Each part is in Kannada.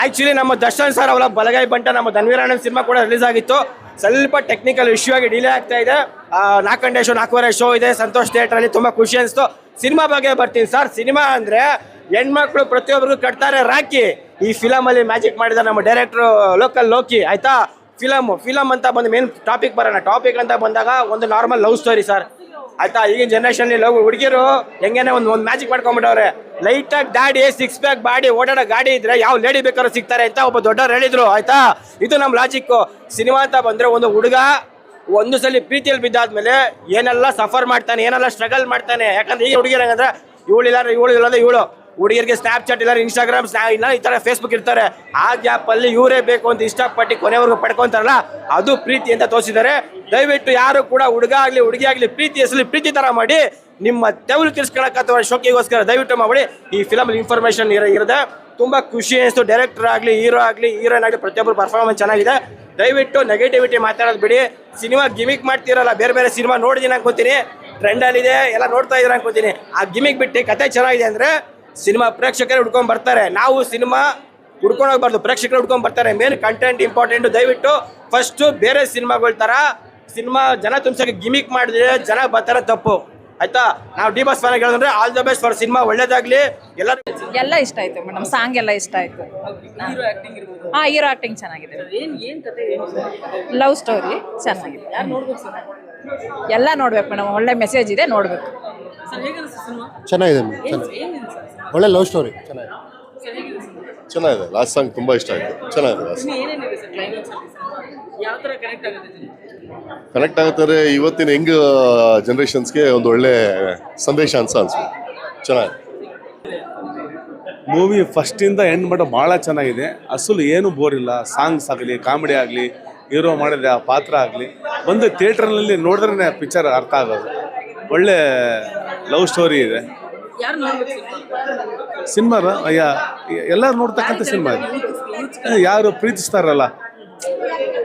ಆ್ಯಕ್ಚುಲಿ ನಮ್ಮ ದರ್ಶನ್ ಸರ್ ಅವರ ಬಲಗೈ ಬಂಟ ನಮ್ಮ ಧನ್ವೀರಣ್ಣನ ಸಿನಿಮಾ ಕೂಡ ರಿಲೀಸ್ ಆಗಿತ್ತು. ಸ್ವಲ್ಪ ಟೆಕ್ನಿಕಲ್ ಇಶ್ಯೂ ಆಗಿ ಡಿಲೇ ಆಗ್ತಾ ಇದೆ. 4 ಗಂಟೆ ಶೋ 4:15 ಶೋ ಇದೆ ಸಂತೋಷ್ ಥಿಯೇಟ್ರಲ್ಲಿ. ತುಂಬ ಖುಷಿ ಅನಿಸ್ತು. ಸಿನಿಮಾ ಬಗ್ಗೆ ಬರ್ತೀನಿ ಸರ್. ಸಿನಿಮಾ ಅಂದರೆ ಹೆಣ್ಮಕ್ಳು ಪ್ರತಿಯೊಬ್ಬರಿಗೂ ಕಟ್ತಾರೆ ರಾಕಿ. ಈ ಫಿಲಮಲ್ಲಿ ಮ್ಯಾಜಿಕ್ ಮಾಡಿದ ನಮ್ಮ ಡೈರೆಕ್ಟ್ರು ಲೋಕಲ್ ಲೋಕಿ ಆಯಿತಾ. ಫಿಲಮ್ ಅಂತ ಬಂದು ಮೇನ್ ಟಾಪಿಕ್ ಬರೋಣ. ಟಾಪಿಕ್ ಅಂತ ಬಂದಾಗ ಒಂದು ನಾರ್ಮಲ್ ಲವ್ ಸ್ಟೋರಿ ಸರ್ ಆಯ್ತಾ. ಈಗಿನ ಜನರೇಷನ್ಲಿ ಲವ್ ಹುಡುಗಿರು ಹೆಂಗೇನೆ ಒಂದು ಮ್ಯಾಜಿಕ್ ಮಾಡ್ಕೊಂಡ್ಬಿಟ್ಟವ್ರೆ. ಲೈಟಾಗಿ ಡ್ಯಾಡಿ 6 ಪ್ಯಾಕ್ ಬಾಡಿ ಓಡಾಡೋ ಗಾಡಿ ಇದ್ರೆ ಯಾವ ಲೇಡಿ ಬೇಕಾದ್ರೂ ಸಿಗ್ತಾರೆ ಅಂತ ಒಬ್ಬ ದೊಡ್ಡವ್ರು ಹೇಳಿದ್ರು ಆಯ್ತಾ. ಇದು ನಮ್ಮ ಲಾಜಿಕ್ಕು. ಸಿನಿಮಾ ಅಂತ ಬಂದರೆ ಒಂದು ಹುಡುಗ ಒಂದು ಸಲ ಪ್ರೀತಿಯಲ್ಲಿ ಬಿದ್ದಾದ್ಮೇಲೆ ಏನೆಲ್ಲ ಸಫರ್ ಮಾಡ್ತಾನೆ, ಏನೆಲ್ಲ ಸ್ಟ್ರಗಲ್ ಮಾಡ್ತಾನೆ. ಯಾಕಂದ್ರೆ ಈ ಹುಡುಗಿರ ಹಂಗಂದ್ರೆ ಇವಳು ಹುಡುಗಿರಿಗೆ ಸ್ನ್ಯಾಪ್ಚಾಟ್ ಇಲ್ಲ, ಇನ್ಸ್ಟಾಗ್ರಾಮ್ ಇಲ್ಲ, ಈ ಥರ ಫೇಸ್ಬುಕ್ ಇರ್ತಾರೆ. ಆ ಗ್ಯಾಪಲ್ಲಿ ಇವರೇ ಬೇಕು ಅಂತ ಇಷ್ಟಪಟ್ಟು ಕೊನೆವರೆಗೂ ಪಡ್ಕೊತಾರಲ್ಲ, ಅದು ಪ್ರೀತಿ ಅಂತ ತೋರಿಸಿದ್ದಾರೆ. ದಯವಿಟ್ಟು ಯಾರು ಕೂಡ ಹುಡುಗ ಆಗಲಿ ಹುಡುಗಿ ಆಗಲಿ ಪ್ರೀತಿ ಹೆಸರಲ್ಲಿ ಪ್ರೀತಿ ಥರ ಮಾಡಿ ನಿಮ್ಮ ತೆವಲು ತಿರ್ಸ್ಕೊಳಕ್ಕೆ ಅಥವಾ ಶೋಕಿಗೋಸ್ಕರ ದಯವಿಟ್ಟು ಮಾಡಿ. ಈ ಫಿಲಮಲ್ಲಿ ಇನ್ಫಾರ್ಮೇಷನ್ ಇರುತ್ತೆ. ತುಂಬ ಖುಷಿ ಅನಿಸ್ತು. ಡೈರೆಕ್ಟರ್ ಆಗಲಿ ಹೀರೋ ಆಗಲಿ ಹೀರೋಯಿನ್ ಆಗಲಿ ಪ್ರತಿಯೊಬ್ಬರು ಪರ್ಫಾರ್ಮೆನ್ಸ್ ಚೆನ್ನಾಗಿದೆ. ದಯವಿಟ್ಟು ನೆಗೆಟಿವಿಟಿ ಮಾತಾಡೋದು ಬಿಡಿ. ಸಿನಿಮಾ ಗಿಮಿಕ್ ಮಾಡ್ತಿರಲ್ಲ, ಬೇರೆ ಸಿನಿಮಾ ನೋಡಿದ್ದೀನಿ ಅನ್ಕೋತೀನಿ, ಟ್ರೆಂಡಲ್ಲಿದೆ ಎಲ್ಲ ನೋಡ್ತಾ ಇದ್ದೀರ ಅನ್ಕೋತೀನಿ. ಆ ಗಿಮಿಕ್ ಬಿಟ್ಟು ಕತೆ ಚೆನ್ನಾಗಿದೆ ಅಂದರೆ ಸಿನಿಮಾ ಪ್ರೇಕ್ಷಕರೇ ಹುಡ್ಕೊಂಡು ಬರ್ತಾರೆ. ನಾವು ಸಿನಿಮಾ ಹುಡ್ಕೊಂಡು ಹೋಗ್ಬಾರ್ದು, ಪ್ರೇಕ್ಷಕರು ಹುಡ್ಕೊಂಡು ಬರ್ತಾರೆ. Main content important. ದಯವಿಟ್ಟು ಫಸ್ಟು ಬೇರೆ ಸಿನಿಮಾಗಳ ಥರ ಸಿನಿಮಾ ಜನ ತುಂಬಿಸೋಕೆ ಗಿಮಿಕ್ ಮಾಡಿದ್ರೆ ಜನ ಬರ್ತಾರೆ, ತಪ್ಪು ಆಯ್ತಾ. ನಾವು ಡಿ ಬಾಸ್ ಫ್ಯಾನ್ ಹೇಳಿದ್ರೆ all the best for cinema, ಒಳ್ಳೇದಾಗಲಿ. ಎಲ್ಲ ಇಷ್ಟ ಆಯ್ತು ಮೇಡಮ್. ಸಾಂಗ್ ಎಲ್ಲ ಇಷ್ಟ ಆಯ್ತು. ಹೀರೋ ಆಕ್ಟಿಂಗ್ ಚೆನ್ನಾಗಿದೆ. ಲವ್ ಸ್ಟೋರಿ ಚೆನ್ನಾಗಿದೆ. ಎಲ್ಲ ನೋಡ್ಬೇಕು ಮೇಡಮ್. ಒಳ್ಳೆ ಮೆಸೇಜ್ ಇದೆ, ನೋಡ್ಬೇಕು. ಚೆನ್ನಾಗಿದೆ, ಒಳ್ಳೆ ಲವ್ ಸ್ಟೋರಿ ಚೆನ್ನಾಗಿದೆ. ಲಾಸ್ಟ್ ಸಾಂಗ್ ತುಂಬ ಇಷ್ಟ ಆಯಿತು. ಚೆನ್ನಾಗಿದೆ. ಕನೆಕ್ಟ್ ಆಗುತ್ತಾರೆ ಇವತ್ತಿನ ಯಂಗ್ ಜನ್ರೇಷನ್ಸ್ಗೆ ಒಂದು ಒಳ್ಳೆ ಸಂದೇಶ ಅನ್ಸುತ್ತೆ. ಚೆನ್ನಾಗಿದೆ ಮೂವಿ ಫಸ್ಟಿಂದ ಎಂಡ್ ಮಟ್ಟ ಭಾಳ ಚೆನ್ನಾಗಿದೆ. ಅಸಲು ಏನು ಬೋರ್ ಇಲ್ಲ. ಸಾಂಗ್ಸ್ ಆಗಲಿ, ಕಾಮಿಡಿ ಆಗಲಿ, ಹೀರೋ ಮಾಡಿದ ಆ ಪಾತ್ರ ಆಗಲಿ, ಒಂದು ಥಿಯೇಟ್ರ್ನಲ್ಲಿ ನೋಡಿದ್ರೆ ಪಿಕ್ಚರ್ ಅರ್ಥ ಆಗೋದು. ಒಳ್ಳೆ ಲವ್ ಸ್ಟೋರಿ ಇದೆ. ಸಿನಿಮಾ ಎಲ್ಲರೂ ನೋಡ್ತಕ್ಕಂಥ ಸಿನಿಮಾ ಇದೆ. ಯಾರು ಪ್ರೀತಿಸ್ತಾರಲ್ಲ,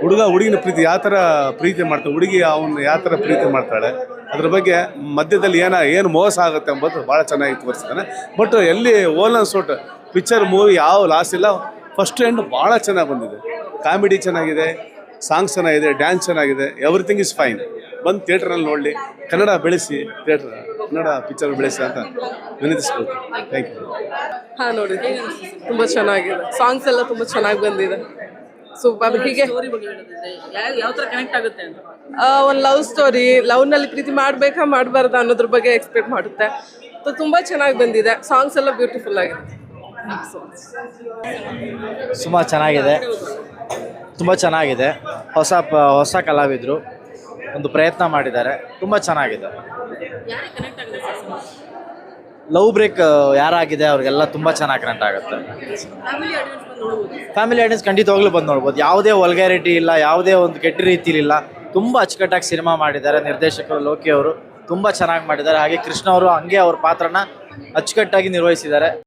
ಹುಡುಗ ಹುಡುಗಿನ ಪ್ರೀತಿ ಯಾವ ಥರ ಪ್ರೀತಿ ಮಾಡ್ತಾಳೆ, ಹುಡುಗಿ ಅವನ್ನ ಯಾವ ಥರ ಪ್ರೀತಿ ಮಾಡ್ತಾಳೆ, ಅದ್ರ ಬಗ್ಗೆ ಮಧ್ಯದಲ್ಲಿ ಏನು ಮೋಸ ಆಗುತ್ತೆ ಎಂಬುದು ಭಾಳ ಚೆನ್ನಾಗಿ ತೋರಿಸ್ತಾನೆ. ಬಟ್ ಎಲ್ಲಿ ಓಲನ್ ಸೋಟ್ ಪಿಕ್ಚರ್ ಮೂವಿ ಯಾವ ಲಾಸ್ ಇಲ್ಲ. ಫಸ್ಟ್ ಎಂಡ್ ಭಾಳ ಚೆನ್ನಾಗಿ ಬಂದಿದೆ. ಕಾಮಿಡಿ ಚೆನ್ನಾಗಿದೆ, ಸಾಂಗ್ಸ್ ಚೆನ್ನಾಗಿದೆ, ಡ್ಯಾನ್ಸ್ ಚೆನ್ನಾಗಿದೆ. Everything is fine. ಬಂದು ಥಿಯೇಟ್ರಲ್ಲಿ ನೋಡಲಿ. ಕನ್ನಡ ಬೆಳೆಸಿ, ಕನ್ನಡ ಪಿಕ್ಚರ್ ಬೆಳೆಸಿ ಅಂತ ವಿನಂತಿಸ್ಬೋದು. Thank you. ಹಾಂ, ನೋಡಿ ತುಂಬ ಚೆನ್ನಾಗಿದೆ. ಸಾಂಗ್ಸ್ ಎಲ್ಲ ತುಂಬ ಚೆನ್ನಾಗಿ ಬಂದಿದೆ. ಸೂಪರ್. ಹೀಗೆ ಒಂದು ಲವ್ ಸ್ಟೋರಿ, ಲವ್ನಲ್ಲಿ ಪ್ರೀತಿ ಮಾಡಬೇಕಾ ಮಾಡಬಾರ್ದ ಅನ್ನೋದ್ರ ಬಗ್ಗೆ ಎಕ್ಸ್ಪೆಕ್ಟ್ ಮಾಡುತ್ತೆ. ತುಂಬ ಚೆನ್ನಾಗಿ ಬಂದಿದೆ. ಸಾಂಗ್ಸ್ ಎಲ್ಲ ಬ್ಯೂಟಿಫುಲ್ ಆಗಿದೆ. ತುಂಬ ಚೆನ್ನಾಗಿದೆ. ಹೊಸ ಕಲಾವಿದರು ಒಂದು ಪ್ರಯತ್ನ ಮಾಡಿದ್ದಾರೆ. ತುಂಬ ಚೆನ್ನಾಗಿದೆ. ಲವ್ ಬ್ರೇಕ್ ಯಾರಾಗಿದೆ ಅವ್ರಿಗೆಲ್ಲ ತುಂಬ ಚೆನ್ನಾಗಿ ಕನೆಕ್ಟ್ ಆಗುತ್ತೆ. ಫ್ಯಾಮಿಲಿ ಆಡಿಯನ್ಸ್ ಖಂಡಿತವಾಗ್ಲೂ ಬಂದು ನೋಡ್ಬೋದು. ಯಾವುದೇ ವಲ್ಗ್ಯಾರಿಟಿ ಇಲ್ಲ, ಯಾವುದೇ ಒಂದು ಕೆಟ್ಟ ರೀತಿಲಿಲ್ಲ. ತುಂಬ ಅಚ್ಚುಕಟ್ಟಾಗಿ ಸಿನಿಮಾ ಮಾಡಿದ್ದಾರೆ. ನಿರ್ದೇಶಕರು ಲೋಕಿ ಅವರು ತುಂಬ ಚೆನ್ನಾಗಿ ಮಾಡಿದ್ದಾರೆ. ಹಾಗೆ ಕೃಷ್ಣ ಅವರು ಹಂಗೆ ಅವ್ರ ಪಾತ್ರನ ಅಚ್ಚುಕಟ್ಟಾಗಿ ನಿರ್ವಹಿಸಿದ್ದಾರೆ.